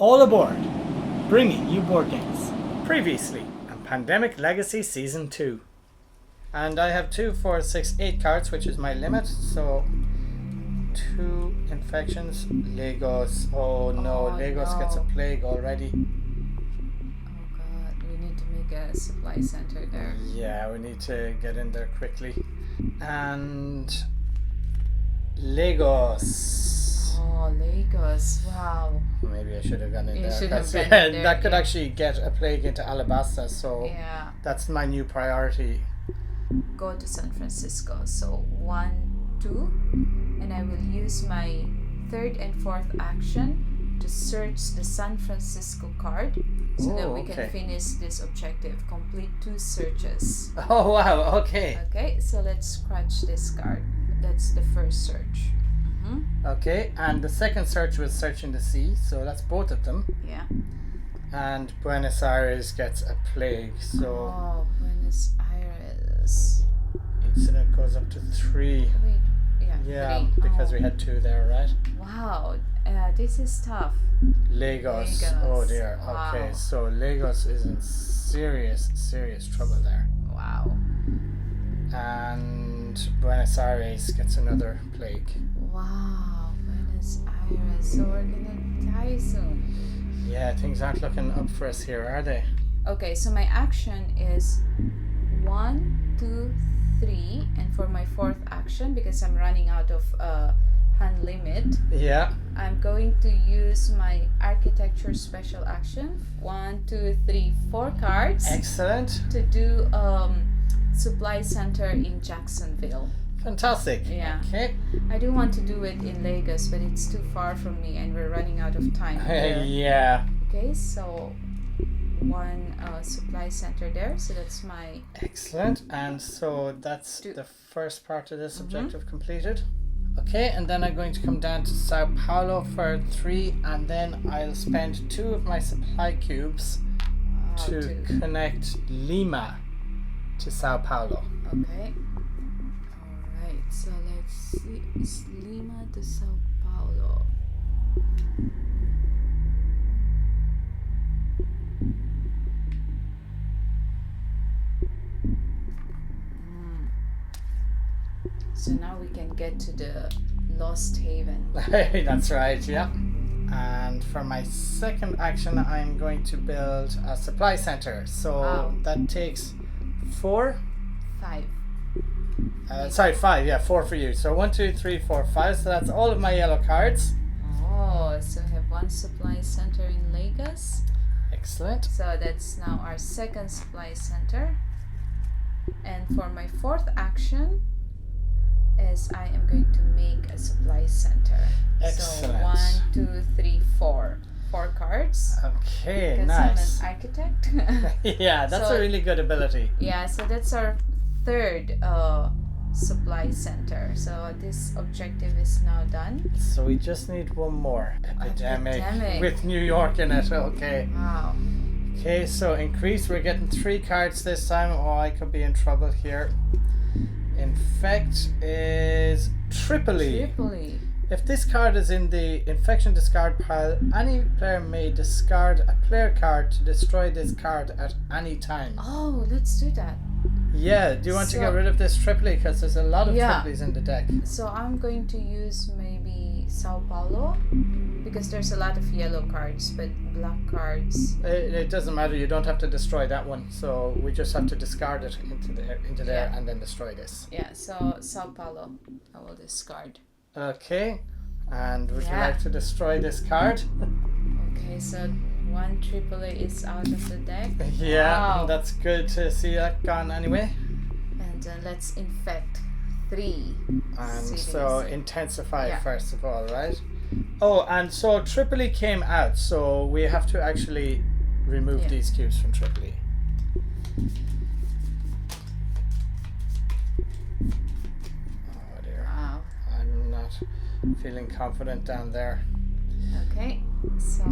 All aboard! Bringing you board games. Previously on Pandemic Legacy Season 2. And I have 2, 4, 6, 8 cards, which is my limit. So, 2 infections. Lagos. Oh no, Lagos gets a plague already. Oh god, we need to make a supply center there. Yeah, we need to get in there quickly. And Lagos. Oh, Lagos, wow. Maybe I should have gone in You there. should have 'Cause, gone in yeah, there, that could yeah. actually get a plague into Alabasta, so Yeah, that's my new priority. go to San Francisco. So 1, 2, and I will use my 3rd and 4th action to search the San Francisco card so that we okay. can finish this objective. Complete 2 searches. Oh wow, okay. Okay, so let's scratch this card. That's the first search. Okay, and the second search was searching the sea, so that's both of them. Yeah. And Buenos Aires gets a plague, so Oh, Buenos Aires. incident goes up to 3. Wait, yeah. Yeah, 3. because Oh, we had 2 there, right? wow, this is tough. Lagos. Lagos. Oh dear. Wow. Okay, so Lagos is in serious trouble there. Wow. And Buenos Aires gets another plague. Wow, Buenos Aires. So we're gonna die soon. Yeah, things aren't looking up for us here, are they? Okay, so my action is 1, 2, 3, and for my 4th action, because I'm running out of hand limit, Yeah. I'm going to use my architecture special action. 1, 2, 3, 4 cards Excellent. to do supply center in Jacksonville. Fantastic. Yeah. Okay. I do want to do it in Lagos, but it's too far from me and we're running out of time here. Yeah. Okay, so 1 supply center there. So that's my... Excellent. And so that's Do- the first part of this objective completed. Okay, and then I'm going to come down to Sao Paulo for 3, and then I'll spend 2 of my supply cubes to connect Lima to Sao Paulo. Okay. Alright, so let's see. It's Lima to Sao Paulo. So now we can get to the Lost Haven. That's right, yeah. And for my second action, I'm going to build a supply center. So Wow. that takes 4. 5. Sorry, 5. Yeah, 4 for you. So 1, 2, 3, 4, 5. So that's all of my yellow cards. Oh, so we have 1 supply center in Lagos. Excellent. So that's now our 2nd supply center. And for my 4th action is I am going to make a supply center. Excellent. So 1, 2, 3, 4. 4 cards. Okay, Because nice. I'm an architect. Yeah, that's So- a really good ability. Yeah, so that's our 3rd supply center. So this objective is now done. So we just need one more. Epidemic. Epidemic. With New York in it. Okay. Wow. Okay, so increase. We're getting 3 cards this time. Oh, I could be in trouble here. Infect is Tripoli. Tripoli. If this card is in the infection discard pile, any player may discard a player card to destroy this card at any time. Oh, let's do that. Yeah, do you want to So- get rid of this Tripoli? Because there's a lot of Yeah. Tripolis in the deck. So I'm going to use maybe Sao Paulo because there's a lot of yellow cards, but black cards. It doesn't matter, you don't have to destroy that one. So we just have to discard it into there Yeah. and then destroy this. Yeah, so Sao Paulo, I will discard. Okay, and would you Yeah. like to destroy this card? Okay, so 1 Tripoli is out of the deck. Yeah, Wow. that's good to see that gone anyway. And then let's infect 3 And cities. so intensify Yeah. first of all, right? Oh, and so Tripoli came out, so we have to actually remove Yeah. these cubes from Tripoli. Oh dear, Wow. I'm not feeling confident down there. Okay, so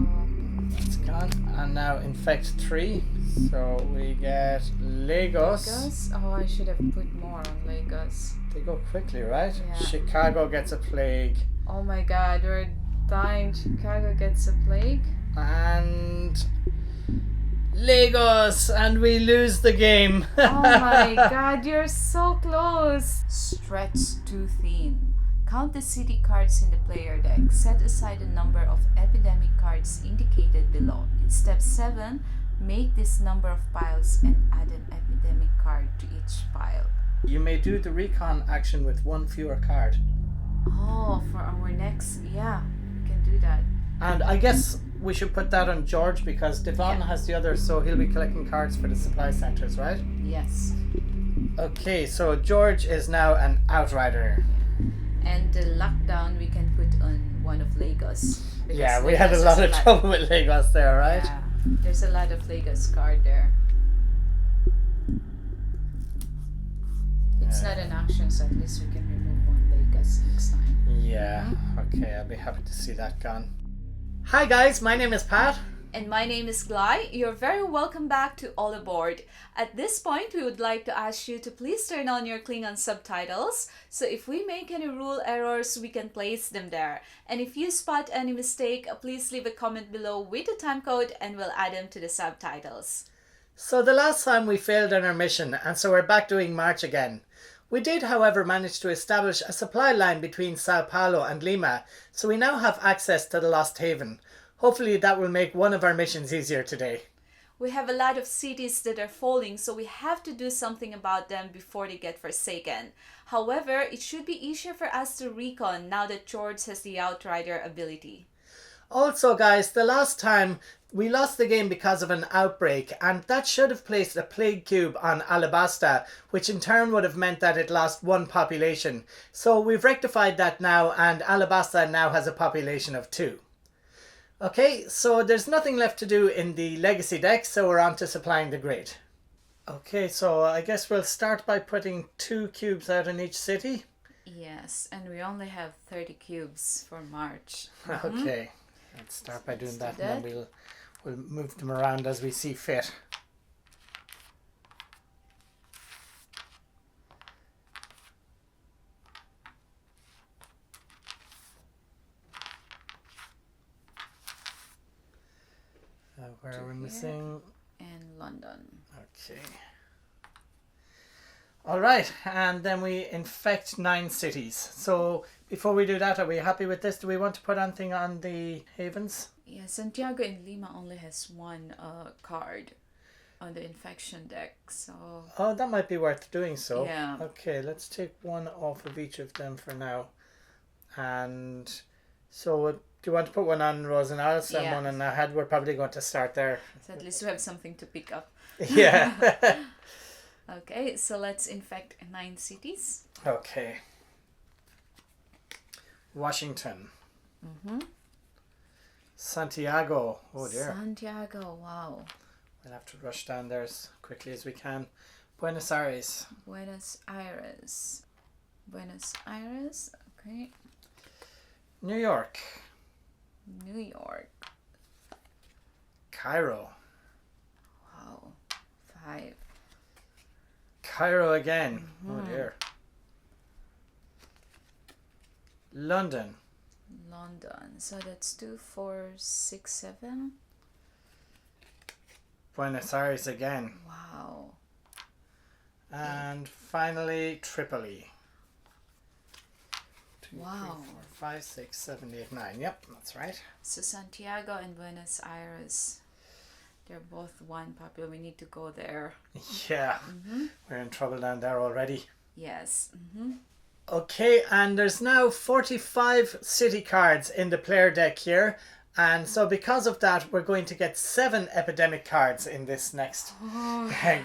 It's gone. And now infect 3. So we get Lagos. Lagos. Oh, I should have put more on Lagos. They go quickly, right? Yeah. Chicago gets a plague. Oh my god, we're dying. Chicago gets a plague. And Lagos, and we lose the game. Oh my god, you're so close. Stretch too thin. Count the city cards in the player deck. Set aside a number of epidemic cards indicated below. In step 7, make this number of piles and add an epidemic card to each pile. You may do the recon action with one fewer card. Oh, for our next, yeah, we can do that. And I guess we should put that on George because Devon has the other, so he'll be collecting cards for the supply centers, right? Yes. Okay, so George is now an outrider. And the lockdown we can put on one of Lagos. Yeah, we had a lot of trouble with Lagos there, right? Yeah, there's a lot of Lagos card there. It's not an action, so at least we can remove one Lagos next time. Yeah, okay, I'll be happy to see that gone. Hi guys, my name is Pat. And my name is Glai. You're very welcome back to All Aboard. At this point, we would like to ask you to please turn on your Klingon subtitles, so if we make any rule errors, we can place them there. And if you spot any mistake, please leave a comment below with the time code and we'll add them to the subtitles. So the last time we failed on our mission, and so we're back doing March again. We did, however, manage to establish a supply line between Sao Paulo and Lima, so we now have access to the Lost Haven. Hopefully that will make one of our missions easier today. We have a lot of cities that are falling, so we have to do something about them before they get forsaken. However, it should be easier for us to recon now that George has the Outrider ability. Also guys, the last time we lost the game because of an outbreak, and that should have placed a plague cube on Alabasta, which in turn would have meant that it lost one population. So we've rectified that now, and Alabasta now has a population of 2. Okay, so there's nothing left to do in the legacy deck, so we're on to supplying the grid. Okay, so I guess we'll start by putting 2 cubes out in each city. Yes, and we only have 30 cubes for March. Okay, let's start by doing that, and then we'll move them around as we see fit. Where are we missing? And London. Okay. Alright, and then we infect 9 cities. So before we do that, are we happy with this? Do we want to put anything on the havens? Yeah, Santiago and Lima only has 1 card on the infection deck, so... Oh, that might be worth doing so. Yeah. Okay, let's take 1 off of each of them for now. And so do you want to put 1 on Rosenals and 1 on Ahad? We're probably going to start there. So at least we have something to pick up. Yeah. Okay, so let's infect 9 cities. Okay. Washington. Santiago. Oh dear. Santiago, wow. We'll have to rush down there as quickly as we can. Buenos Aires. Buenos Aires. Buenos Aires, okay. New York. New York. Cairo. Wow. 5. Cairo again. Oh dear. London. London. So that's 2, 4, 6, 7. Buenos Aires again. Wow. And finally Tripoli. 2, Wow. 3, 4, 5, 6, 7, 8, 9. Yep, that's right. So Santiago and Buenos Aires, they're both 1 popular. We need to go there. Yeah, we're in trouble down there already. Yes. Okay, and there's now 45 city cards in the player deck here. And so because of that, we're going to get 7 epidemic cards in this next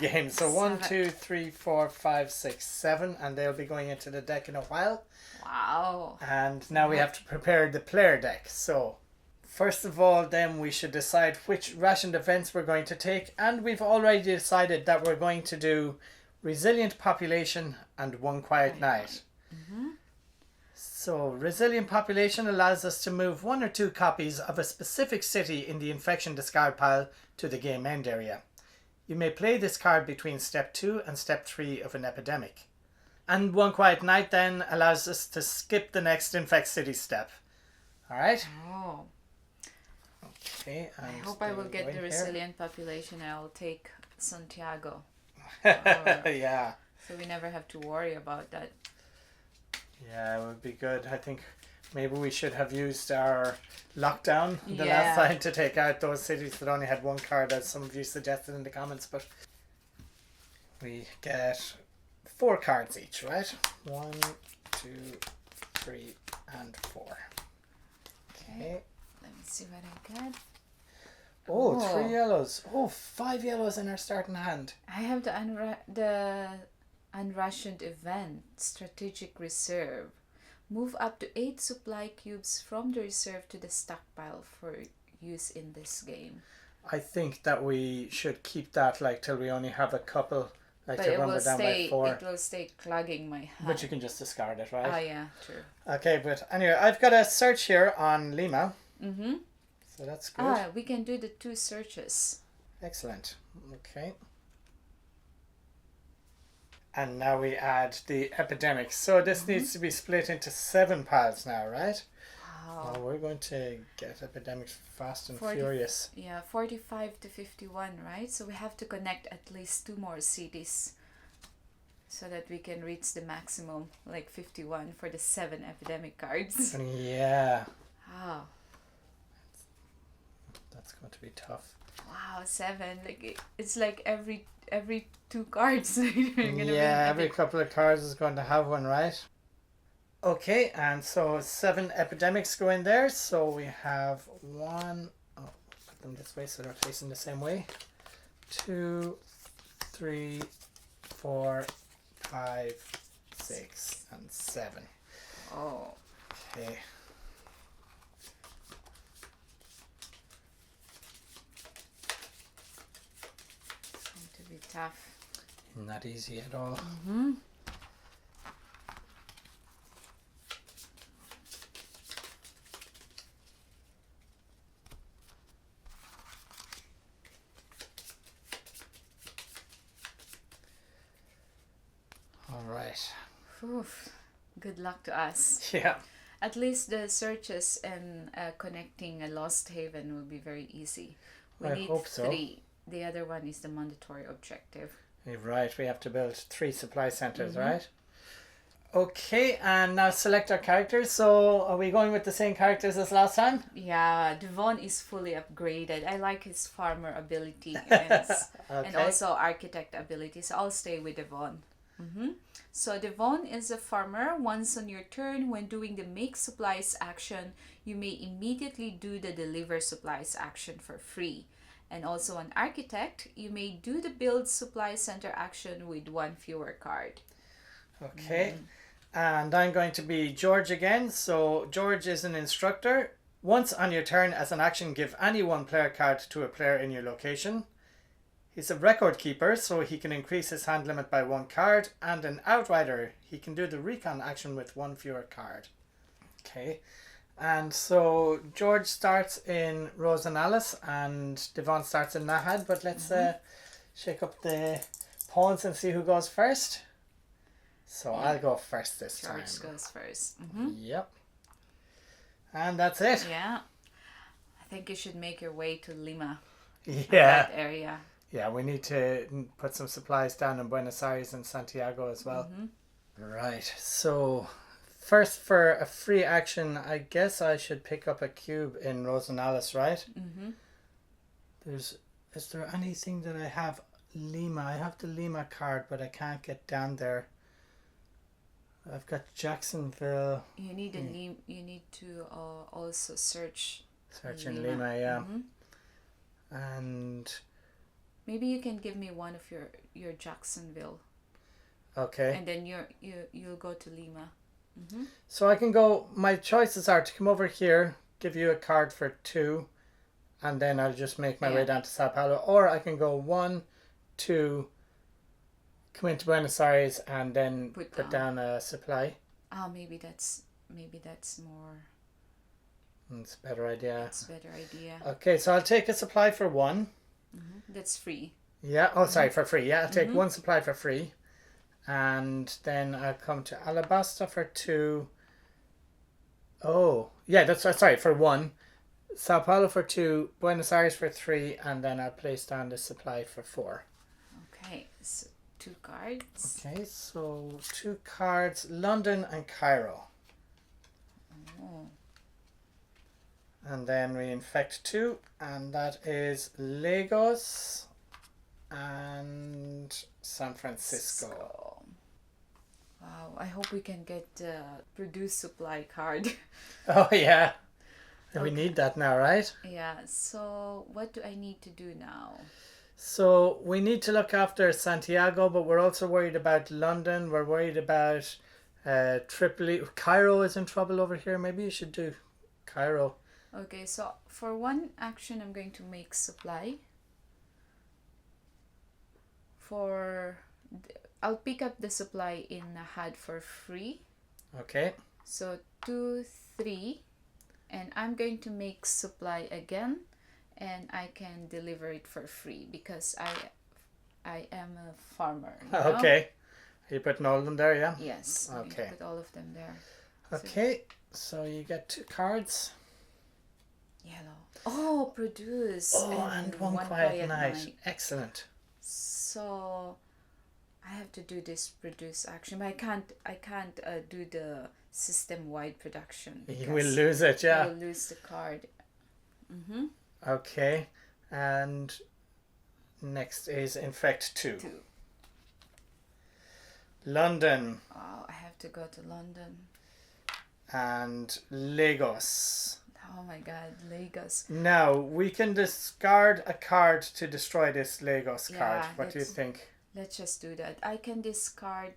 game. So 1, 2, 3, 4, 5, 6, 7. And they'll be going into the deck in a while. Wow. And now we have to prepare the player deck. So first of all, then we should decide which rationed events we're going to take. And we've already decided that we're going to do Resilient Population and One Quiet Night. So Resilient Population allows us to move 1 or 2 copies of a specific city in the infection discard pile to the game end area. You may play this card between step 2 and step 3 of an epidemic. And One Quiet Night then allows us to skip the next infect city step. Alright? Oh. Okay. I and hope I they will get go the in resilient population and I'll take Santiago. here. Yeah. So we never have to worry about that. Yeah, it would be good. I think maybe we should have used our lockdown the Yeah. last time to take out those cities that only had one card, as some of you suggested in the comments. But we get 4 cards each, right? 1, 2, 3, and 4. Okay. Let me see what I got. Oh, Oh. 3 yellows. Oh, 5 yellows in our starting hand. I have the unrationed event, strategic reserve. Move up to 8 supply cubes from the reserve to the stockpile for use in this game. I think that we should keep that like till we only have a couple, like But to it run will down by stay. 4. It will stay clogging my hand. But you can just discard it, right? Oh yeah, true. Okay, but anyway, I've got a search here on Lima. Mm-hmm. So that's good. We can do the 2 searches. Excellent. Okay. And now we add the epidemic. So this needs to be split into 7 piles now, right? Wow. Oh, we're going to get epidemics fast and 40 furious. Yeah, 45 to 51, right? So we have to connect at least 2 more cities so that we can reach the maximum, like 51 for the 7 epidemic cards. Yeah, Wow. that's going to be tough. Wow, 7. Like it's like every 2 cards. You're gonna Yeah, win every couple of cards is going to have one, right? Okay, and so 7 epidemics go in there. So we have 1. Oh, put them this way so they're facing the same way. 2, 3, 4, 5, 6, and 7. Oh. Okay. It's going to be tough. Not easy at all. Mm-hmm. All right. Oof. Good luck to us. Yeah. At least the searches and connecting a lost haven will be very easy. We I need hope so. 3. The other one is the mandatory objective. Right, we have to build 3 supply centers, right? Okay, and now select our characters. So are we going with the same characters as last time? Yeah, Devon is fully upgraded. I like his farmer ability and Okay. also architect ability. So I'll stay with Devon. So Devon is a farmer. Once on your turn, when doing the make supplies action, you may immediately do the deliver supplies action for free. And also an architect, you may do the build supply center action with 1 fewer card. Okay, and I'm going to be George again. So George is an instructor. Once on your turn, as an action, give any 1 player card to a player in your location. He's a record keeper, so he can increase his hand limit by 1 card. And an outrider, he can do the recon action with 1 fewer card. Okay, and so George starts in Rosenalis and Devon starts in Nahad. But let's shake up the pawns and see who goes first. So I'll go first this time. George goes first. Yep. And that's it. Yeah. I think you should make your way to Lima. Yeah. That area. Yeah, we need to put some supplies down in Buenos Aires and Santiago as well. Right, so first for a free action, I guess I should pick up a cube in Rosenalis, right? Is there anything that I have? Lima. I have the Lima card, but I can't get down there. I've got Jacksonville. You need you need to also search In Lima, yeah. And maybe you can give me one of your Jacksonville, okay. and then you'll go to Lima. So I can go, my choices are to come over here, give you a card for 2, and then I'll just make my way down to Sao Paulo. Or I can go 1, 2, come into Buenos Aires, and then put down a supply. Oh, maybe that's more. It's a better idea. That's a better idea. Okay, so I'll take a supply for 1. That's free. Yeah, oh sorry, for free. Yeah, I'll take 1 supply for free. And then I'll come to Alabasta for 2. Oh, yeah, that's sorry, for 1. Sao Paulo for 2, Buenos Aires for 3, and then I'll place down the supply for 4. Okay, so 2 cards. Okay, so 2 cards, London and Cairo. Oh. And then we infect 2, and that is Lagos and San Francisco. Wow, I hope we can get the produce supply card. Oh yeah, we Okay. need that now, right? Yeah, so what do I need to do now? So we need to look after Santiago, but we're also worried about London. We're worried about Tripoli. Cairo is in trouble over here. Maybe you should do Cairo. Okay, so for 1 action, I'm going to make supply. I'll pick up the supply in HUD for free. Okay. So 2, 3, and I'm going to make supply again, and I can deliver it for free because I am a farmer. You know? Okay. Are you putting all of them there, yeah? Yes. I'm going Okay. to put all of them there. Okay, so you get 2 cards. Yellow. Oh, produce. Oh, and one quiet night. Excellent. So I have to do this produce action, but I can't do the system-wide production. You will lose it, yeah. I will lose the card. Mm-hmm. Okay, and next is infect 2. 2. London Oh, I have to go to London. and Lagos. Oh my God, Lagos. Now, we can discard a card to destroy this Lagos card. Yeah, What do you think? Let's just do that. I can discard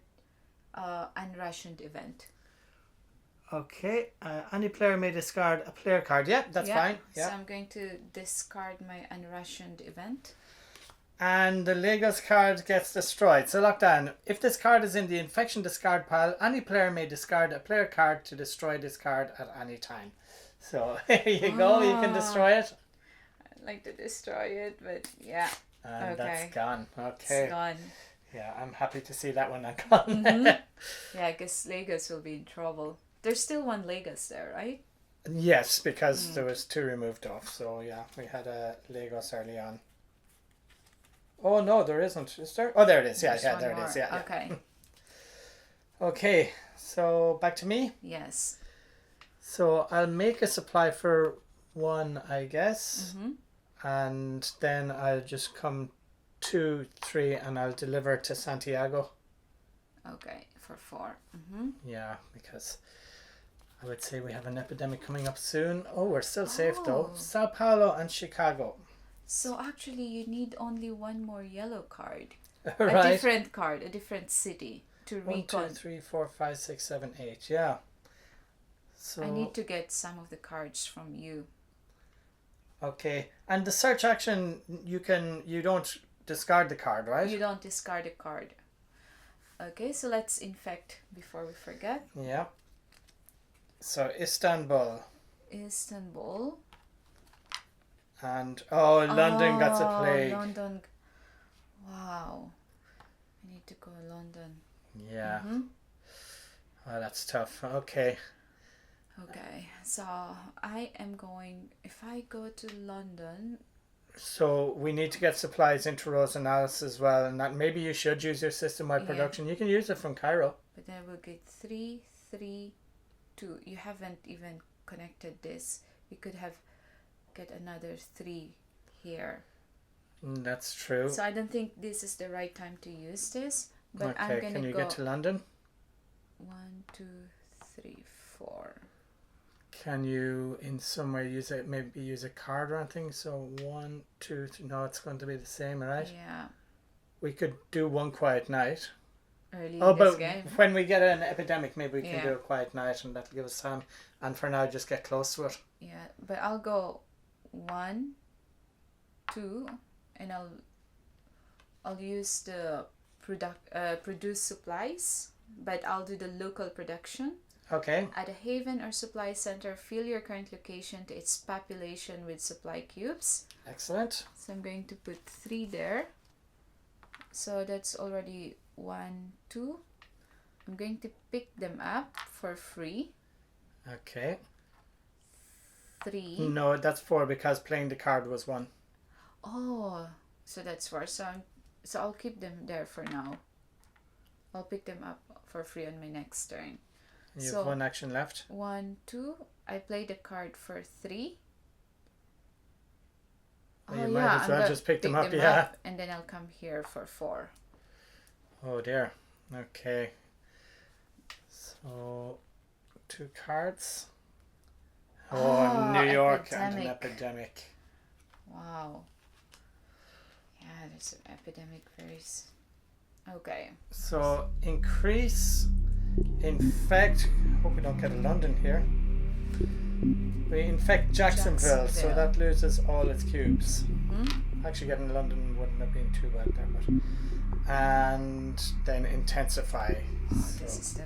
unrationed event. Okay, any player may discard a player card. Yeah, that's fine. Yeah. So I'm going to discard my unrationed event. And the Lagos card gets destroyed. So lock down. If this card is in the infection discard pile, any player may discard a player card to destroy this card at any time. So here you go, you can destroy it. I'd like to destroy it, but yeah. And Okay. that's gone. Okay. It's gone. Yeah, I'm happy to see that one not gone. Mm-hmm. Yeah, because Lagos will be in trouble. There's still 1 Lagos there, right? Yes, because there was 2 removed off. So yeah, we had a Lagos early on. Oh no, there isn't. Is there? Oh, there it is. Yeah, There's yeah, one there more. it is. Yeah. Okay. Okay, so back to me. Yes. So I'll make a supply for 1, I guess. Mm-hmm. And then I'll just come 2, 3, and I'll deliver to Santiago. Okay, for 4. Mm-hmm. Yeah, because I would say we have an epidemic coming up soon. Oh, we're still safe though. Oh. Sao Paulo and Chicago. So actually, you need only 1 more yellow card. Right. A different card, a different city to 1, 2, recon. 3, 4, 5, 6, 7, 8. Yeah. So I need to get some of the cards from you. okay, and the search action you don't discard the card, right? You don't discard a card. Okay, so let's infect before we forget. Yeah. So Istanbul Istanbul. and London got a plague. London. Wow. I need to go to London. Yeah. Mm-hmm. Oh, that's tough. Okay. Okay, so I am going, if I go to London, So we need to get supplies into Rosenalis as well, and that maybe you should use your system-wide Yeah. production. You can use it from Cairo. but then we'll get 3, 3, 2. You haven't even connected this. We could have get another 3 here. That's true. So I don't think this is the right time to use this, but I'm Okay, gonna can you go get to London? 1, 2, 3, 4. Can you in some way use it? Maybe use a card or anything. So 1, 2, 3. No, it's going to be the same, right? Yeah, We could do one quiet night. early Oh, in this but game. when we get an epidemic, maybe we can Yeah. do a quiet night, and that'll give us time. And for now, just get close to it. Yeah, but I'll go 1, 2, and I'll use the produce supplies, but I'll do the local production. Okay. At a haven or supply center, fill your current location to its population with supply cubes. Excellent. So I'm going to put 3 there. So that's already 1, 2. I'm going to pick them up for free. Okay. 3. No, that's 4 because playing the card was 1. Oh, so that's 4. So I'll keep them there for now. I'll pick them up for free on my next turn. You have 1 action left. 1, 2. I play the card for 3. Well, you might as well just pick them up, yeah. And then I'll come here for 4. Oh dear. Okay. So 2 cards. Oh, New York and an epidemic. Wow. Yeah, there's an epidemic Okay. So increase, infect. Hope we don't get a London here. We infect Jacksonville, so that loses all its cubes. Actually, getting London wouldn't have been too bad there, but and then intensify. Oh, so. This is the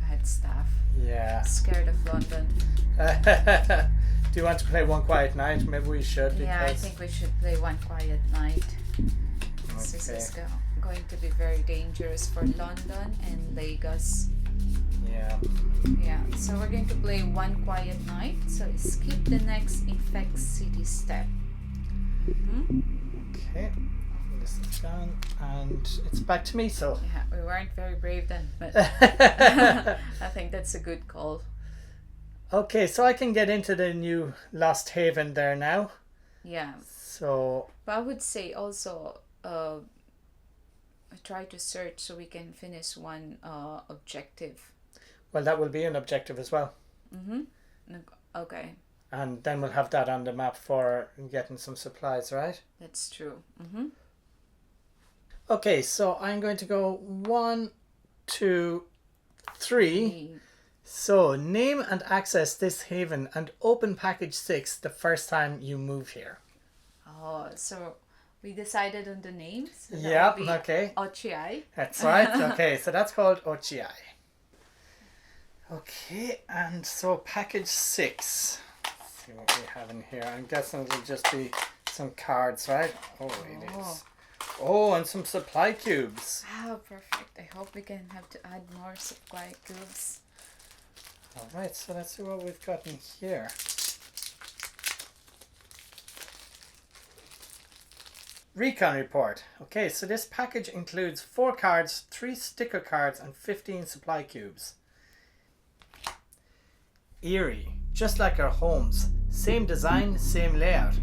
bad stuff. Yeah. Scared of London. Do you want to play One Quiet Night? Maybe we should. Yeah, I think we should play One Quiet Night. This is going to be very dangerous for London and Lagos. Yeah. Yeah, so we're going to play One Quiet Night. So skip the next infect city step. Okay. This is done, and it's back to me. So yeah, we weren't very brave then, but I think that's a good call. Okay, so I can get into the new Lost Haven there now. Yeah. So. But I would say also, try to search so we can finish one objective. Well, that will be an objective as well. Okay. And then we'll have that on the map for getting some supplies, right? That's true. Okay, so I'm going to go 1, 2, 3. So name and access this haven and open package 6 the first time you move here. Oh, so we decided on the names? So yeah, okay. Ochiai. That's right. Okay, so that's called Ochiai. Okay, and so package 6. Let's see what we have in here. I'm guessing it'll just be some cards, right? Oh, it is. Oh, and some supply cubes. Oh, perfect. I hope we can have to add more supply cubes. Alright, so let's see what we've got in here. Recon report. Okay, so this package includes 4 cards, 3 sticker cards, and 15 supply cubes. Eerie, just like our homes. Same design, same layout.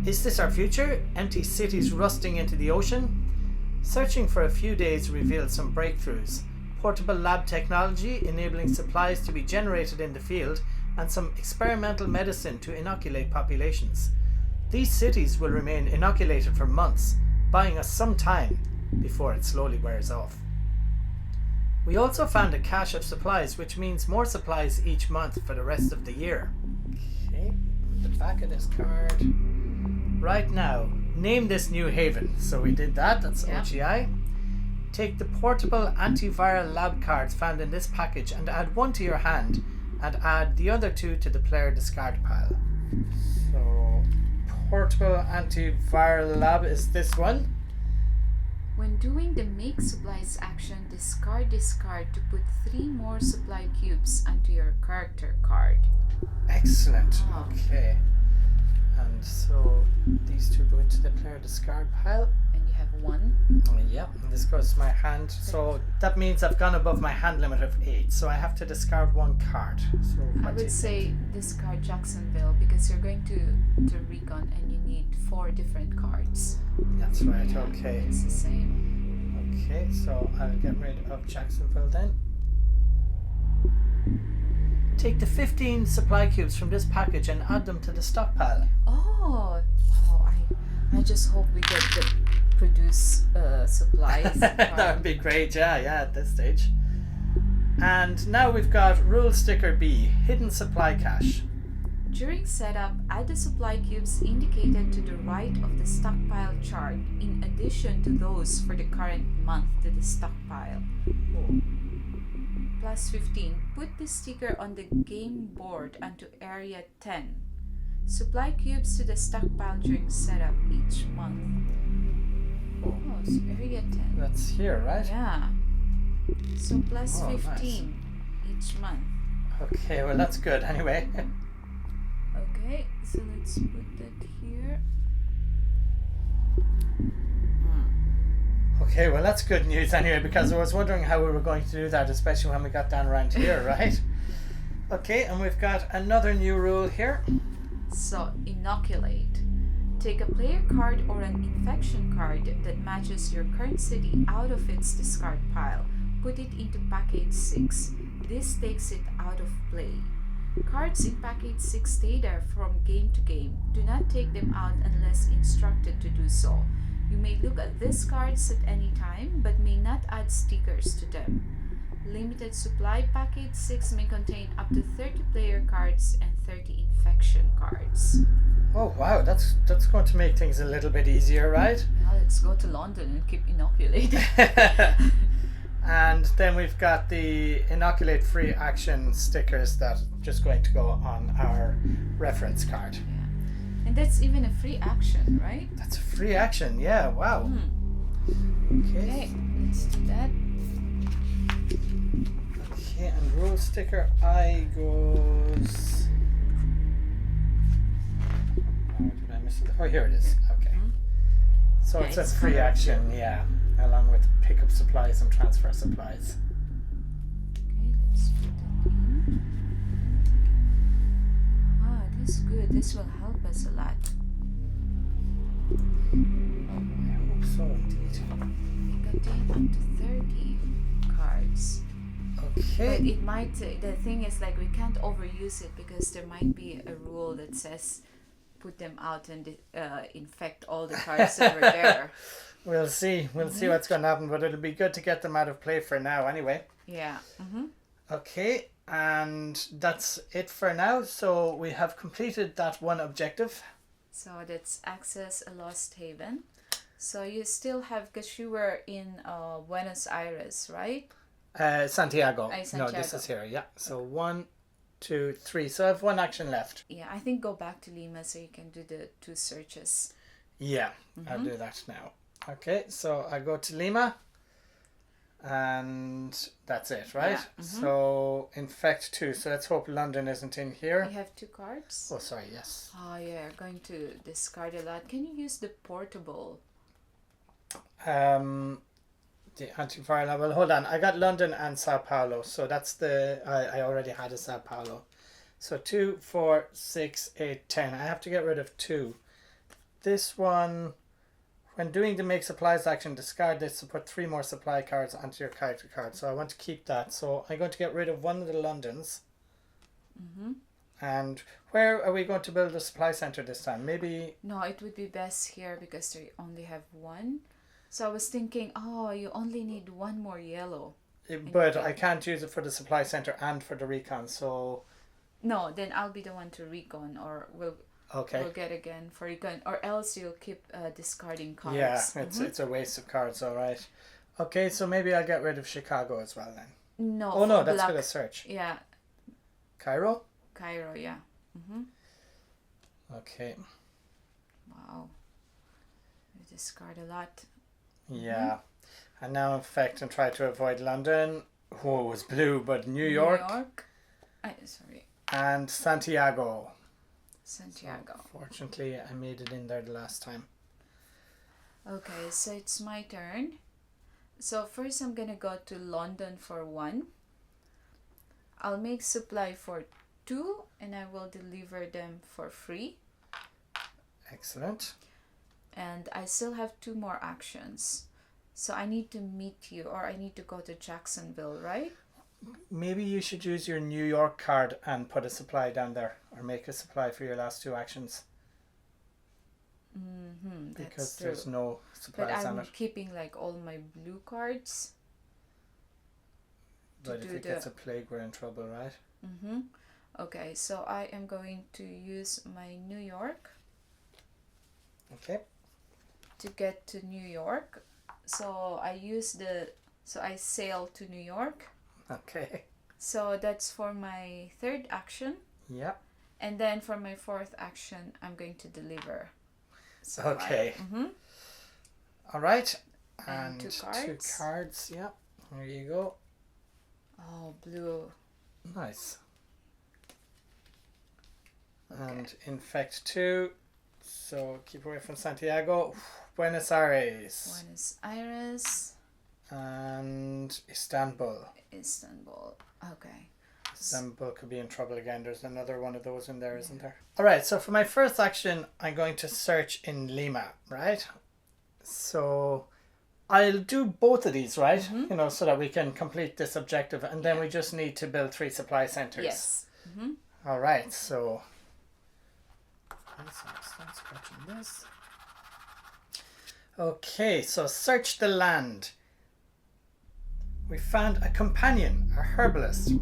Is this our future? Empty cities rusting into the ocean? Searching for a few days revealed some breakthroughs. Portable lab technology enabling supplies to be generated in the field, and some experimental medicine to inoculate populations. These cities will remain inoculated for months, buying us some time before it slowly wears off. We also found a cache of supplies, which means more supplies each month for the rest of the year. Okay, the back of this card. Right now, name this new haven. So we did that, that's Ochiai. Take the portable antiviral lab cards found in this package and add 1 to your hand, and add the other 2 to the player discard pile. So, portable antiviral lab is this one. When doing the make supplies action, discard this card to put 3 more supply cubes onto your character card. Excellent. Okay. And so these 2 go into the player discard pile. And you have 1. Yep, and this goes to my hand. So that means I've gone above my hand limit of 8. So I have to discard 1 card. So I would say discard Jacksonville because you're going to recon and you need 4 different cards. That's right, okay. It's the same. Okay, so I'll get rid of Jacksonville then. Take the 15 supply cubes from this package and add them to the stockpile. Oh, wow. I just hope we get the produce supplies. That would be great, yeah, at this stage. And now we've got rule sticker B, hidden supply cache. During setup, add the supply cubes indicated to the right of the stockpile chart in addition to those for the current month to the stockpile. Plus 15. Put the sticker on the game board onto area 10. Supply cubes to the stockpile during setup each month. Oh, it's area 10. That's here, right? Yeah. So plus 15 each month. Okay, well that's good anyway. Okay. Okay, so let's put that here. Okay, well that's good news anyway, because I was wondering how we were going to do that, especially when we got down around here, right? Okay, and we've got another new rule here. So, inoculate. Take a player card or an infection card that matches your current city out of its discard pile. Put it into package 6. This takes it out of play. Cards in package 6 stay there from game to game. Do not take them out unless instructed to do so. You may look at these cards at any time, but may not add stickers to them. Limited supply package 6 may contain up to 30 player cards and 30 infection cards. Oh wow, that's going to make things a little bit easier, right? Now let's go to London and keep inoculating. And then we've got the inoculate free action stickers that are just going to go on our reference card. Yeah. And that's even a free action, right? That's a free action, yeah, wow. Okay, let's do that. Okay, and rule sticker I goes. Did I miss it? Oh, here it is. Okay. So Yeah, it's a it's free colored. action, yeah, along with pick up supplies and transfer supplies. Okay, let's put that in. Ah, this is good. This will help us a lot. I hope so, indeed. We contain up to 30 cards. But Okay. it might, the thing is, like, we can't overuse it because there might be a rule that says put them out and infect all the cards that were there. We'll see. We'll see what's going to happen, but it'll be good to get them out of play for now anyway. Yeah. Okay, and that's it for now. So we have completed that one objective. So that's access a lost haven. So you still have, because you were in Buenos Aires, right? Santiago. No, Santiago. this is here. Yeah. So 1, 2, 3. So I have one action left. Yeah, I think go back to Lima so you can do the 2 searches. Yeah, I'll do that now. Okay, so I go to Lima, and that's it, right? Yeah, So infect 2. So let's hope London isn't in here. You have 2 cards. Oh, sorry. Yes. Oh yeah, you're going to discard a lot. Can you use the portable? The antiviral level. Hold on. I got London and Sao Paulo. So that's the. I already had a Sao Paulo. So 2, 4, 6, 8, 10. I have to get rid of 2. This one. When doing the make supplies action, discard this to put 3 more supply cards onto your character card. So I want to keep that. So I'm going to get rid of one of the Londons. And where are we going to build a supply center this time? Maybe. No, it would be best here because they only have 1. So I was thinking, oh, you only need 1 more yellow. But I can't use it for the supply center and for the recon. So. No, then I'll be the one to recon, or we'll get again for recon, or else you'll keep discarding cards. Yeah, it's a waste of cards, all right. Okay, so maybe I'll get rid of Chicago as well then. No. Oh no, that's black. for the search. Yeah, Cairo? Cairo. Yeah. Okay. Wow. You discard a lot. Yeah. And now infect and try to avoid London. Oh, it was blue, but New York. Sorry. And Santiago. Santiago. Fortunately, I made it in there the last time. Okay, so it's my turn. So first I'm gonna go to London for 1. I'll make supply for 2 and I will deliver them for free. Excellent. And I still have 2 more actions. So I need to meet you, or I need to go to Jacksonville, right? Maybe you should use your New York card and put a supply down there, or make a supply for your last 2 actions. Because there's no supplies but on I'm it. keeping like all my blue cards. But if it gets a plague, we're in trouble, right? Okay, so I am going to use my New York Okay. to get to New York. So I sail to New York. Okay. So that's for my 3rd action. Yeah. And then for my 4th action, I'm going to deliver. So Okay. All right. And 2 cards. 2 cards. Yeah. There you go. Oh, blue. Nice. And infect 2. So keep away from Santiago. Buenos Aires. Buenos Aires. And Istanbul. Istanbul. Okay. Istanbul could be in trouble again. There's another one of those in there, isn't there? Alright, so for my first action, I'm going to search in Lima, right? So I'll do both of these, right? You know, so that we can complete this objective. And then we just need to build 3 supply centers. Yes. Alright, so... Let's start scratching this. Okay, so search the land. We found a companion, a herbalist.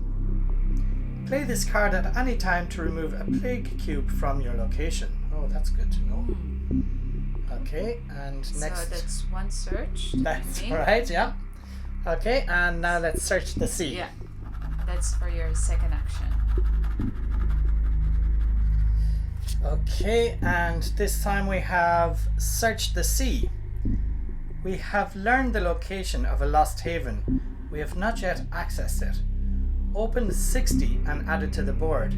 Play this card at any time to remove a plague cube from your location. Oh, that's good to know. Okay, and next... So that's one search. That's right, yeah. Okay, and now let's search the sea. Yeah, that's for your second action. Okay, and this time we have searched the sea. We have learned the location of a lost haven. We have not yet accessed it. Open 60 and add it to the board.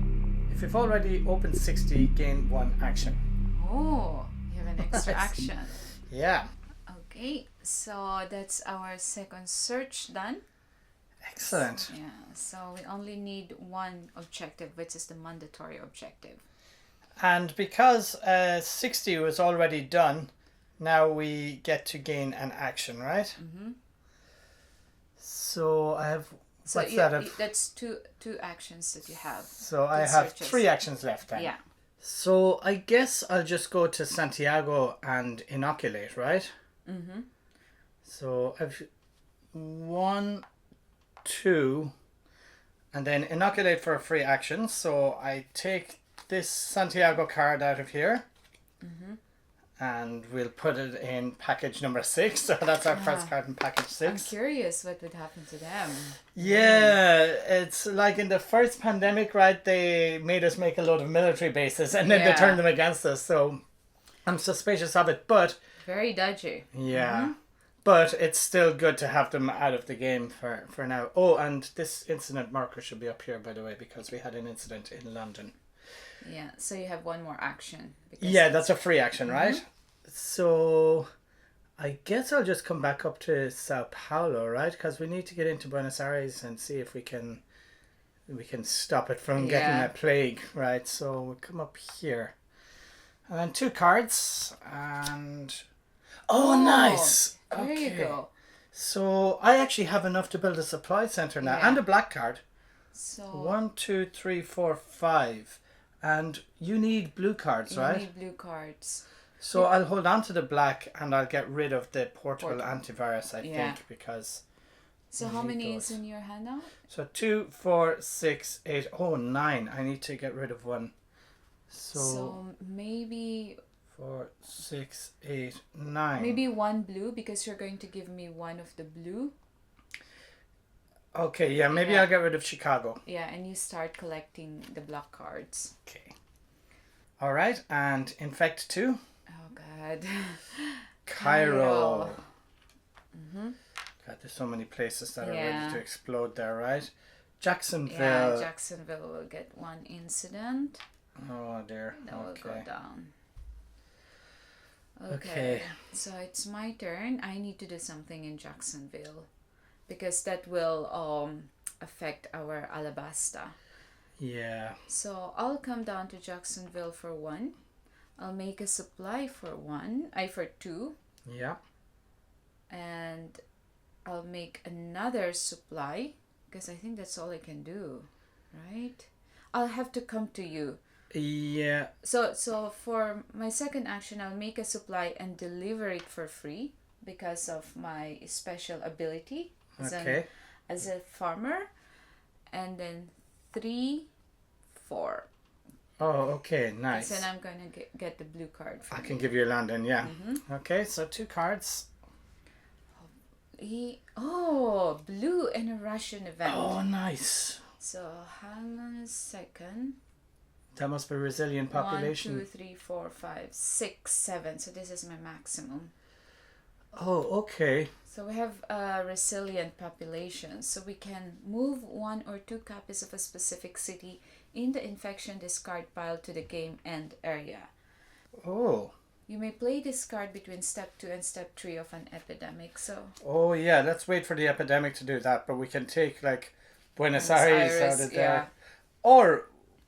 If you've already opened 60, gain 1 action. Oh, you have an extra action. Yeah. Okay, so that's our second search done. Excellent. Yeah, so we only need 1 objective, which is the mandatory objective. And because 60 was already done, now we get to gain an action, right? So I have... So what's that? that's two actions that you have. So I have 3 actions left then. Yeah. So I guess I'll just go to Santiago and inoculate, right? So I've 1, 2, and then inoculate for a free action. So I take this Santiago card out of here, and we'll put it in package number 6. So that's our first card in package 6. I'm curious what would happen to them. Yeah, it's like in the first pandemic, right? They made us make a load of military bases, and then they turned them against us. So I'm suspicious of it, but very dodgy. yeah. But it's still good to have them out of the game for now. Oh, and this incident marker should be up here, by the way, because we had an incident in London. Yeah, so you have 1 more action. Yeah, that's a free action, right? So I guess I'll just come back up to Sao Paulo, right? Because we need to get into Buenos Aires and see if we can stop it from getting a plague, right? So we'll come up here. And then 2 cards, and... Oh, nice! There you go. So I actually have enough to build a supply center now, and a black card. So 1, 2, 3, 4, 5. And you need blue cards, right? You need blue cards. So I'll hold on to the black and I'll get rid of the portable antivirus, I think, because... So how many is in your hand now? So 2, 4, 6, 8, 9. I need to get rid of 1. So maybe... 4, 6, 8, 9. Maybe 1 blue, because you're going to give me 1 of the blue. Okay, yeah, maybe I'll get rid of Chicago. Yeah, and you start collecting the black cards. Okay. All right, and infect 2. Oh, God. Cairo. God, there's so many places that are ready to explode there, right? Jacksonville. Yeah, Jacksonville will get 1 incident. Oh, dear. That will go down. Okay, so it's my turn. I need to do something in Jacksonville, because that will affect our Alabasta. Yeah. So I'll come down to Jacksonville for 1. I'll make a supply for 2. Yeah. And I'll make another supply, because I think that's all I can do, right? I'll have to come to you. Yeah. So for my second action, I'll make a supply and deliver it for free because of my special ability as a farmer. And then 3, 4. Oh, okay, nice. And then I'm going to get the blue card. I can give you a land in, yeah. Okay, so 2 cards. Blue and a Russian event. Oh, nice. So hang on a second. That must be resilient population. 1, 2, 3, 4, 5, 6, 7. So this is my maximum. Oh, okay. So we have a resilient population. So we can move 1 or 2 copies of a specific city in the infection discard pile to the game end area. Oh. You may play this card between step 2 and step 3 of an epidemic. So. Oh yeah, let's wait for the epidemic to do that. But we can take like Buenos Aires out of there, or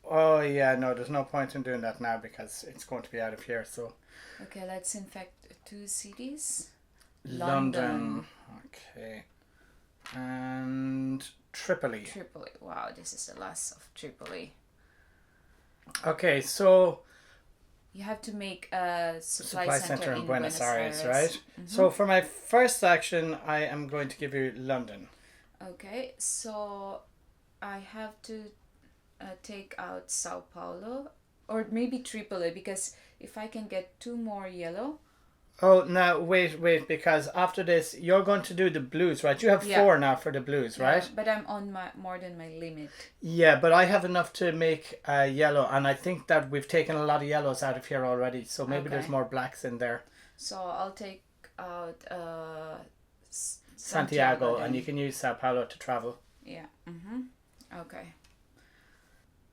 oh yeah, no, there's no point in doing that now because it's going to be out of here. So. Okay, let's infect 2 cities. London. Okay. And Tripoli. Tripoli. Wow, this is the last of Tripoli. Okay, so you have to make a supply center in Buenos Aires, right? Mm-hmm. So for my first action, I am going to give you London. Okay, so I have to take out Sao Paulo or maybe Tripoli, because if I can get 2 more yellow. Oh, now wait, because after this you're going to do the blues, right? You have 4 now for the blues, right? But I'm on more than my limit. Yeah, but I have enough to make yellow, and I think that we've taken a lot of yellows out of here already, so maybe there's more blacks in there. So I'll take out Santiago, and you can use Sao Paulo to travel. Yeah. Okay.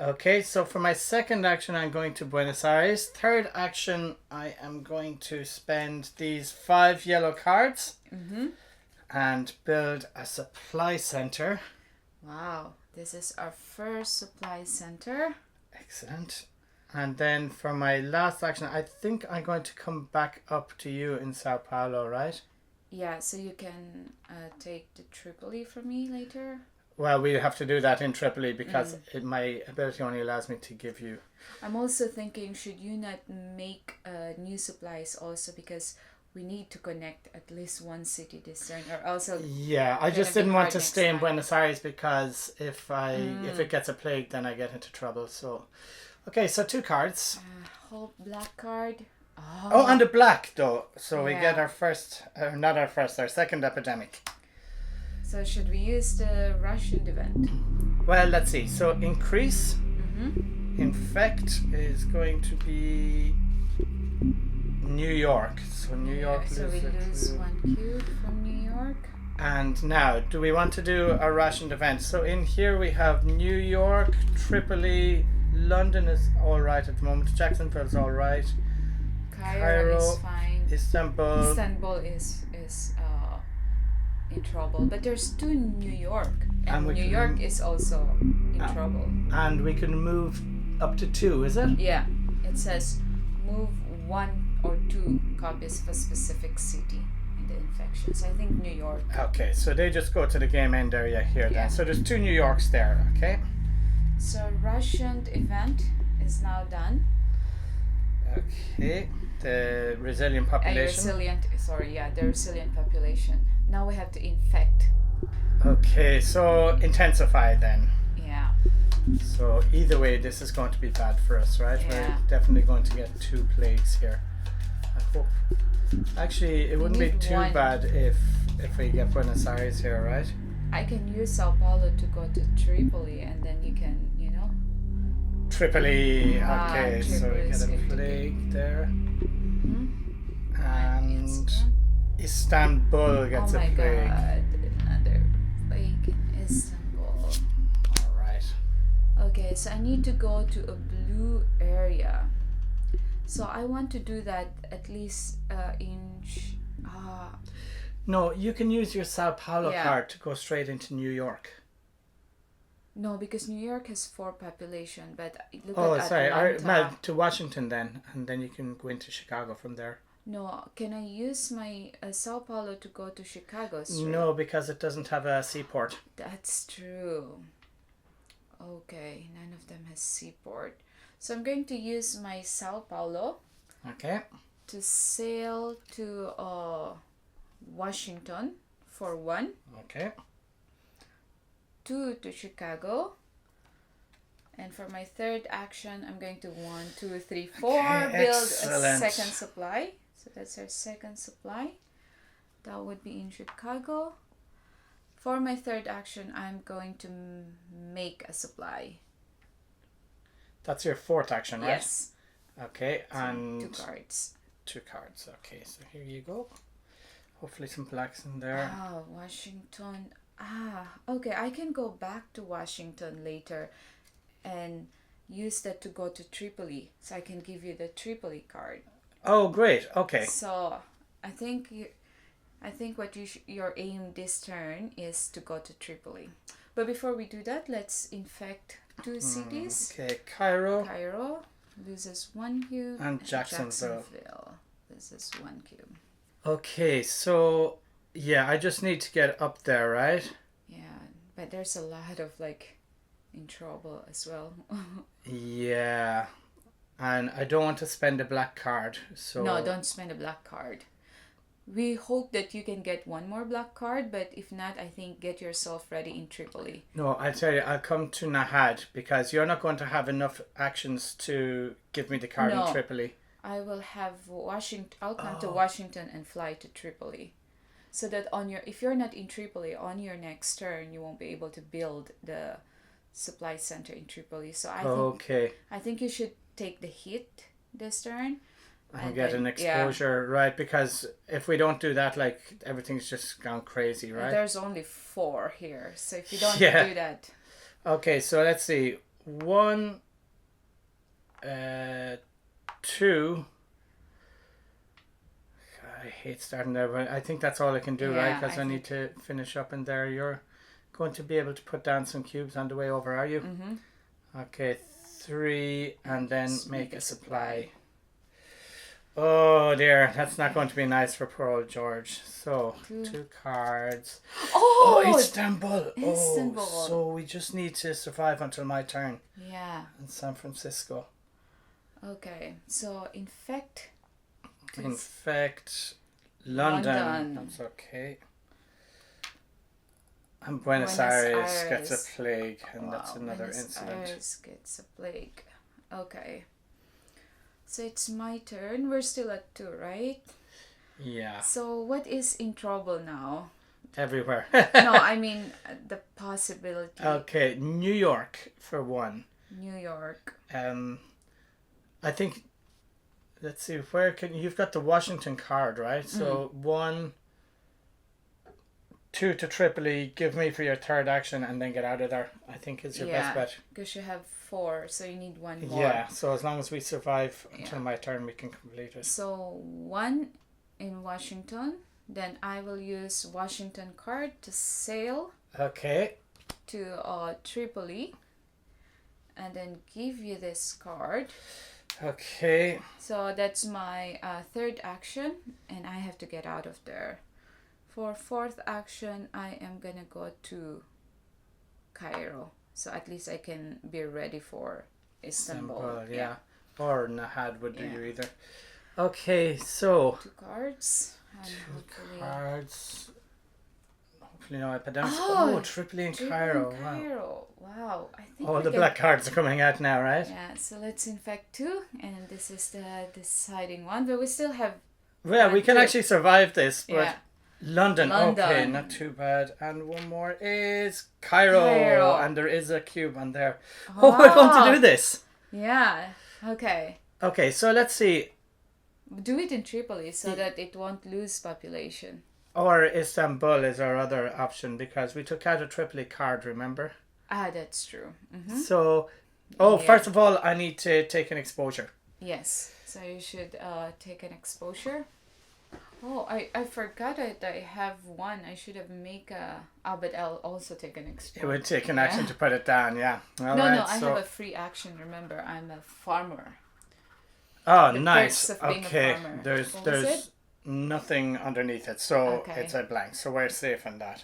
Okay, so for my second action, I'm going to Buenos Aires. Third action, I am going to spend these 5 yellow cards and build a supply center. Wow, this is our first supply center. Excellent. And then for my last action, I think I'm going to come back up to you in Sao Paulo, right? Yeah, so you can take the Tripoli from me later. Well, we have to do that in Tripoli because my ability only allows me to give you. I'm also thinking, should you not make new supplies also, because we need to connect at least 1 city this turn, or also. Yeah, I just didn't want to stay in Buenos Aires because if it gets a plague, then I get into trouble. So, okay, so 2 cards. Whole black card. Oh, and a black though. So we get our first, our second epidemic. So should we use the Russian event? Well, let's see. So increase infect is going to be New York. So New York. So we lose 1 cube from New York. And now, do we want to do a Russian event? So in here we have New York, Tripoli, London is all right at the moment. Jacksonville's all right. Cairo is fine. Istanbul is in trouble, but there's 2 in New York, and New York is also in trouble. And we can move up to 2, is it? Yeah, it says move 1 or 2 copies of a specific city in the infections. I think New York. Okay, so they just go to the game end area here then. So there's 2 New Yorks there, okay? So Russian event is now done. Okay, the resilient population. The resilient population. Now we have to infect. Okay, so intensify then. Yeah. So either way, this is going to be bad for us, right? Yeah. We're definitely going to get 2 plagues here. I hope. Actually, it wouldn't be too bad if we get Buenos Aires here, right? I can use Sao Paulo to go to Tripoli, and then you can, Tripoli. Okay, so we get a plague there. And Istanbul gets a plague. Oh my god, another plague in Istanbul. Alright. Okay, so I need to go to a blue area. So I want to do that at least No, you can use your Sao Paulo card to go straight into New York. No, because New York has 4 population, but look at Atlanta. No, to Washington then, and then you can go into Chicago from there. No, can I use my Sao Paulo to go to Chicago straight? No, because it doesn't have a seaport. That's true. Okay, none of them has seaport. So I'm going to use my Sao Paulo. Okay. To sail to Washington for 1. Okay. 2 to Chicago. And for my third action, I'm going to 1, 2, 3, 4 build a second supply. So that's our second supply. That would be in Chicago. For my third action, I'm going to make a supply. That's your 4th action, right? Yes. Okay, so and 2 cards. 2 cards. Okay, so here you go. Hopefully some blacks in there. Washington. Okay, I can go back to Washington later. and use that to go to Tripoli. So I can give you the Tripoli card. Oh, great. Okay. So I think what your aim this turn is to go to Tripoli. But before we do that, let's infect 2 cities. Okay, Cairo. Cairo loses 1 cube. And Jacksonville. Loses 1 cube. Okay, so yeah, I just need to get up there, right? Yeah, but there's a lot of in trouble as well. Yeah, and I don't want to spend a black card, so... No, don't spend a black card. We hope that you can get 1 more black card, but if not, I think get yourself ready in Tripoli. No, I tell you, I'll come to Nahad, because you're not going to have enough actions to give me the card in Tripoli. I will have Washington. I'll come to Washington and fly to Tripoli. So that if you're not in Tripoli, on your next turn, you won't be able to build the supply center in Tripoli. So I think you should take the hit this turn. And get an exposure, right? Because if we don't do that, everything's just gone crazy, right? There's only 4 here, so if you don't do that. Okay, so let's see. 1, 2. I hate starting there, but I think that's all I can do, right? Because I need to finish up in there. You're going to be able to put down some cubes on the way over, are you? Mm-hmm. Okay, 3, and then make a supply. Oh dear, that's not going to be nice for poor old George. So, 2 cards. Oh, Istanbul. Istanbul. Oh, so we just need to survive until my turn. Yeah. In San Francisco. Okay, so infect London. That's okay. And Buenos Aires gets a plague, and that's another incident. Buenos Aires gets a plague. Okay. So it's my turn. We're still at 2, right? Yeah. So what is in trouble now? Everywhere. No, I mean the possibility. Okay, New York for 1. New York. I think, let's see, you've got the Washington card, right? So 1, 2 to Tripoli, give me for your 3rd action, and then get out of there, I think is your best bet. Because you have 4, so you need 1 more. Yeah, so as long as we survive until my turn, we can complete it. So 1 in Washington, then I will use Washington card to sail. Okay. To Tripoli, and then give you this card. Okay. So that's my 3rd action, and I have to get out of there. For 4th action, I am gonna go to Cairo, so at least I can be ready for Istanbul. Yeah. Or Nahad would do you either. Okay, so 2 cards. And 2 cards. Hopefully no epidemics. Tripoli and Cairo. Wow. I think all the black cards are coming out now, right? Yeah, so let's infect 2, and this is the deciding one, but we still have... Well, we can actually survive this, but London, okay, not too bad. And 1 more is Cairo, and there is a cube on there. Oh, we're going to do this. Yeah, okay. Okay, so let's see. Do it in Tripoli so that it won't lose population. Or Istanbul is our other option, because we took out a Tripoli card, remember? Ah, that's true. Mm-hmm. So, first of all, I need to take an exposure. Yes, so you should take an exposure. Oh, I forgot that I have 1. I should have make a... but I'll also take an exposure. It would take an action to put it down, yeah. All right, I have a free action, remember. I'm a farmer. Oh, nice. Okay, there's nothing underneath it, so it's a blank, so we're safe on that.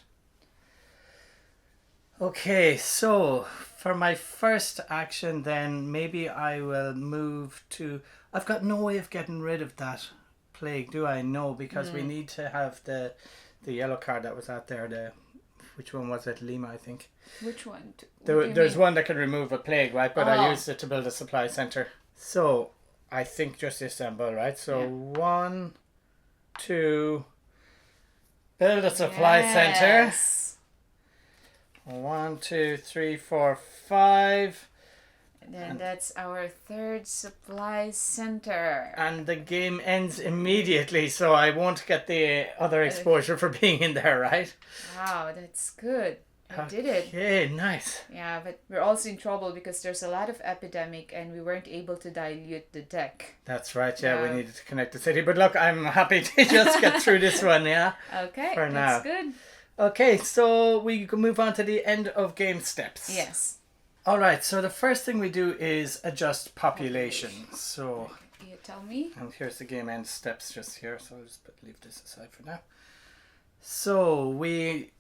Okay, so for my first action then, maybe I will move to... I've got no way of getting rid of that plague, do I? No, because we need to have the yellow card that was out there, which one was it? Lima, I think. Which one? There's one that can remove a plague, right? But I used it to build a supply center. So I think just Istanbul, right? So 1, 2, build a supply center. 1, 2, 3, 4, 5. And then that's our 3rd supply center. And the game ends immediately, so I won't get the other exposure for being in there, right? Wow, that's good. I did it. Okay, nice. Yeah, but we're also in trouble because there's a lot of epidemic and we weren't able to dilute the deck. That's right, yeah, we needed to connect the city. But look, I'm happy to just get through this one, yeah? Okay, for now. that's good. Okay, so we can move on to the end of game steps. Yes. Alright, so the first thing we do is adjust population. So, You tell me. and here's the game end steps just here, so I'll just leave this aside for now. So, we're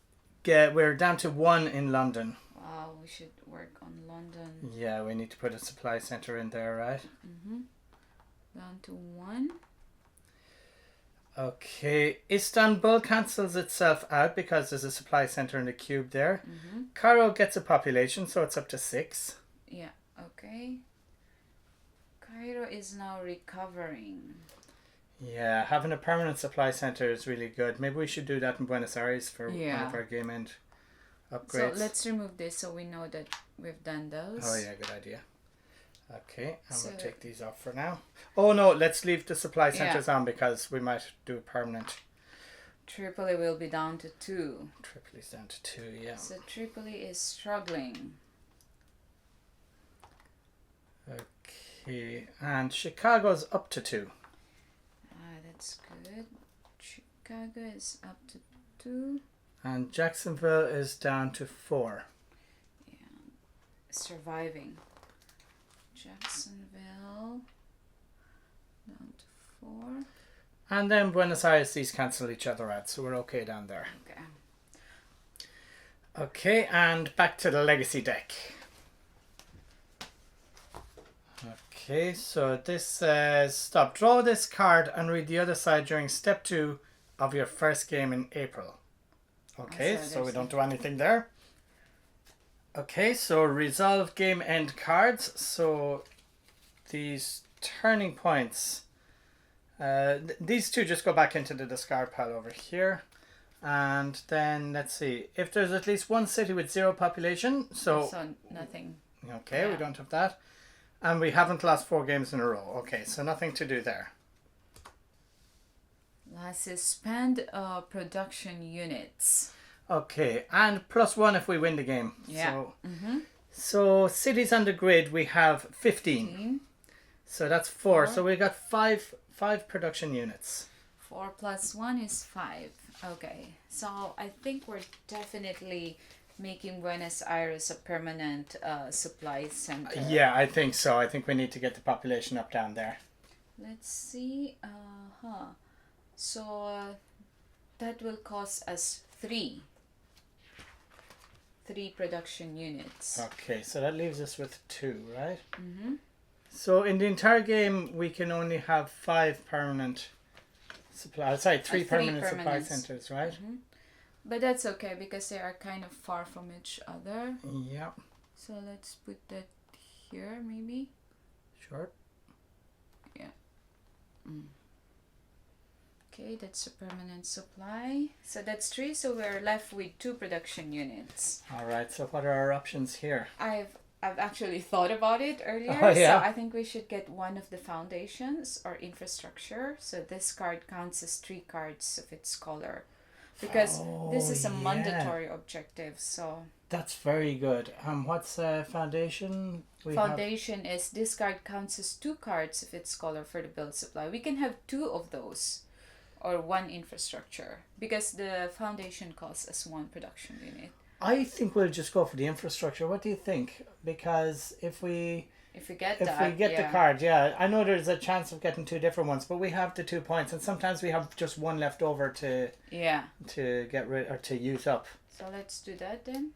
down to 1 in London. Wow, we should work on London. Yeah, we need to put a supply centre in there, right? Down to 1. Okay, Istanbul cancels itself out because there's a supply centre in the cube there. Cairo gets a population, so it's up to 6. Yeah, okay. Cairo is now recovering. Yeah, having a permanent supply centre is really good. Maybe we should do that in Buenos Aires for one of our game end upgrades. So let's remove this so we know that we've done those. Oh yeah, good idea. Okay, and we'll take these off for now. Oh no, let's leave the supply centres on because we might do a permanent. Tripoli will be down to 2. Tripoli's down to 2, yeah. So Tripoli is struggling. Okay, and Chicago's up to 2. That's good. Chicago is up to 2. And Jacksonville is down to 4. Yeah, surviving. Jacksonville down to 4. And then Buenos Aires, these cancel each other out, so we're okay down there. Okay. Okay, and back to the legacy deck. Okay, so this says stop. Draw this card and read the other side during step 2 of your first game in April. Okay, so we don't do anything there. Okay, so resolve game end cards. So these turning points, these 2 just go back into the discard pile over here. And then let's see, if there's at least 1 city with 0 population, so nothing. Okay, we don't have that. And we haven't lost 4 games in a row. Okay, so nothing to do there. Last is spend production units. Okay, and +1 if we win the game. Yeah. So cities on the grid, we have 15. So that's 4. So we got 5 production units. 4 plus 1 is 5. Okay, so I think we're definitely making Buenos Aires a permanent supply center. Yeah, I think so. I think we need to get the population up down there. Let's see. So that will cost us 3 production units. Okay, so that leaves us with 2, right? So in the entire game, we can only have 5 permanent supply. Sorry, 3 permanent supply centers, right? But that's okay because they are kind of far from each other. Yeah. So let's put that here, maybe. Sure. Yeah. Okay, that's a permanent supply. So that's 3. So we're left with 2 production units. All right. So what are our options here? I've actually thought about it earlier. Oh, yeah. So I think we should get one of the foundations or infrastructure. So this card counts as 3 cards of its color. Because this is a mandatory objective, so... That's very good. What's foundation? Foundation is this card counts as 2 cards of its color for the build supply. We can have 2 of those, or 1 infrastructure, because the foundation costs us 1 production unit. I think we'll just go for the infrastructure. What do you think? Because if we get the card, I know there's a chance of getting 2 different ones, but we have the 2 points, and sometimes we have just 1 left over to get rid or to use up. So let's do that then.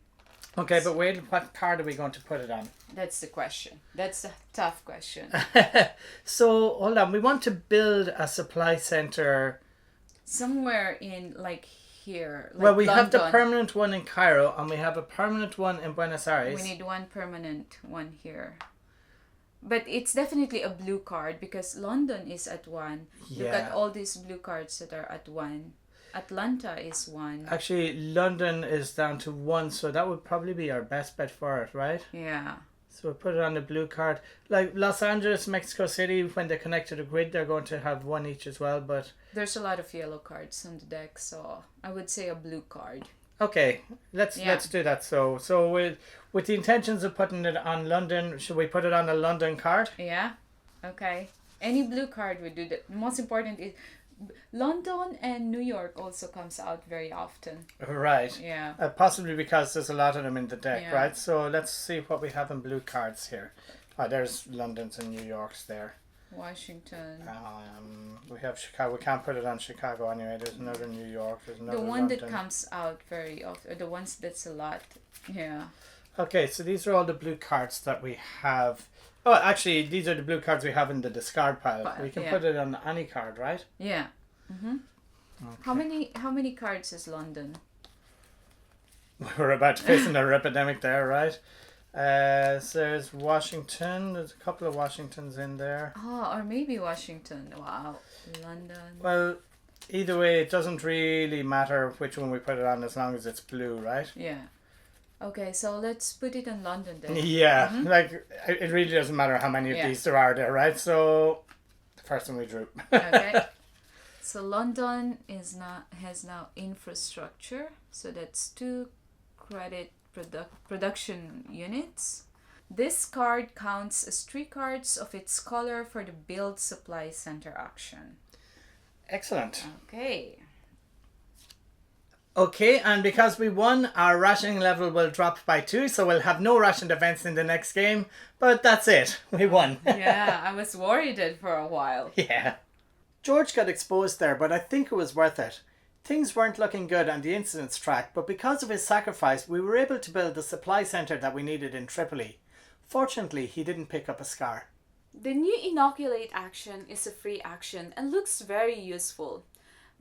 Okay, but wait, what card are we going to put it on? That's the question. That's a tough question. So hold on, we want to build a supply center somewhere in like here. Like well, we London. have the permanent one in Cairo, and we have a permanent one in Buenos Aires. We need 1 permanent one here. But it's definitely a blue card because London is at 1. Yeah. Look at all these blue cards that are at 1. Atlanta is 1. Actually, London is down to 1, so that would probably be our best bet for it, right? Yeah. So we'll put it on the blue card. Like Los Angeles, Mexico City, when they connect to the grid, they're going to have 1 each as well, but... There's a lot of yellow cards on the deck, so I would say a blue card. Okay, let's do that. So with the intentions of putting it on London, should we put it on a London card? Yeah. Okay. Any blue card would do that. The most important is London and New York also comes out very often. Right. Yeah. Possibly because there's a lot of them in the deck, Yeah. right? So let's see what we have in blue cards here. There's London's and New York's there. Washington. We have Chicago. We can't put it on Chicago anyway. There's another New York. There's another The one London. that comes out very often, the ones that's a lot. Yeah. Okay, so these are all the blue cards that we have. Oh, actually, these are the blue cards we have in the discard pile. We can put it on any card, right? Yeah. Mm-hmm. Okay. How many cards is London? We're about to face another epidemic there, right? So there's Washington. There's a couple of Washingtons in there. Oh, or maybe Washington. Wow. London. Well, either way, it doesn't really matter which one we put it on as long as it's blue, right? Yeah. Okay, so let's put it in London then. Yeah, like it really doesn't matter how many of these there are there, right? So the first one we drew. Okay. So London has now infrastructure. So that's 2 credit production units. This card counts as 3 cards of its color for the build supply center action. Excellent. Okay. Okay, and because we won, our rationing level will drop by 2, so we'll have no rationed events in the next game. But that's it. We won. Yeah, I was worried for a while. Yeah. George got exposed there, but I think it was worth it. Things weren't looking good on the incidents track, but because of his sacrifice, we were able to build the supply centre that we needed in Tripoli. Fortunately, he didn't pick up a scar. The new inoculate action is a free action and looks very useful.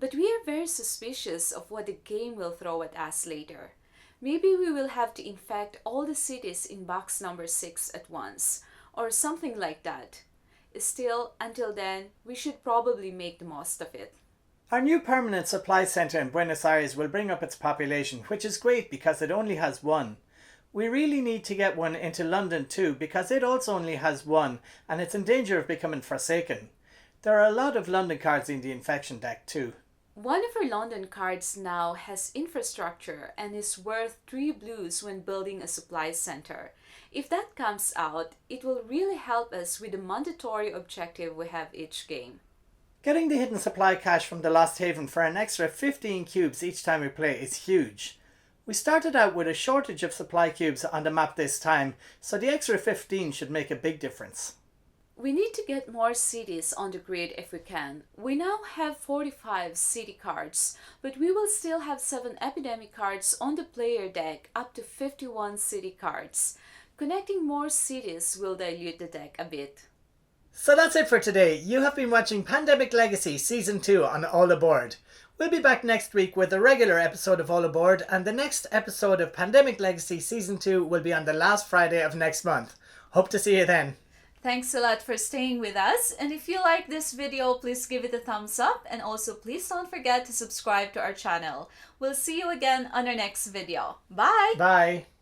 But we are very suspicious of what the game will throw at us later. Maybe we will have to infect all the cities in box number 6 at once, or something like that. Still, until then, we should probably make the most of it. Our new permanent supply centre in Buenos Aires will bring up its population, which is great because it only has 1. We really need to get one into London too because it also only has 1 and it's in danger of becoming forsaken. There are a lot of London cards in the infection deck too. One of our London cards now has infrastructure and is worth 3 blues when building a supply center. If that comes out, it will really help us with the mandatory objective we have each game. Getting the hidden supply cache from the Lost Haven for an extra 15 cubes each time we play is huge. We started out with a shortage of supply cubes on the map this time, so the extra 15 should make a big difference. We need to get more cities on the grid if we can. We now have 45 city cards, but we will still have 7 epidemic cards on the player deck up to 51 city cards. Connecting more cities will dilute the deck a bit. So that's it for today. You have been watching Pandemic Legacy Season 2 on All Aboard. We'll be back next week with a regular episode of All Aboard, and the next episode of Pandemic Legacy Season 2 will be on the last Friday of next month. Hope to see you then. Thanks a lot for staying with us, and if you like this video, please give it a thumbs up, and also please don't forget to subscribe to our channel. We'll see you again on our next video. Bye! Bye!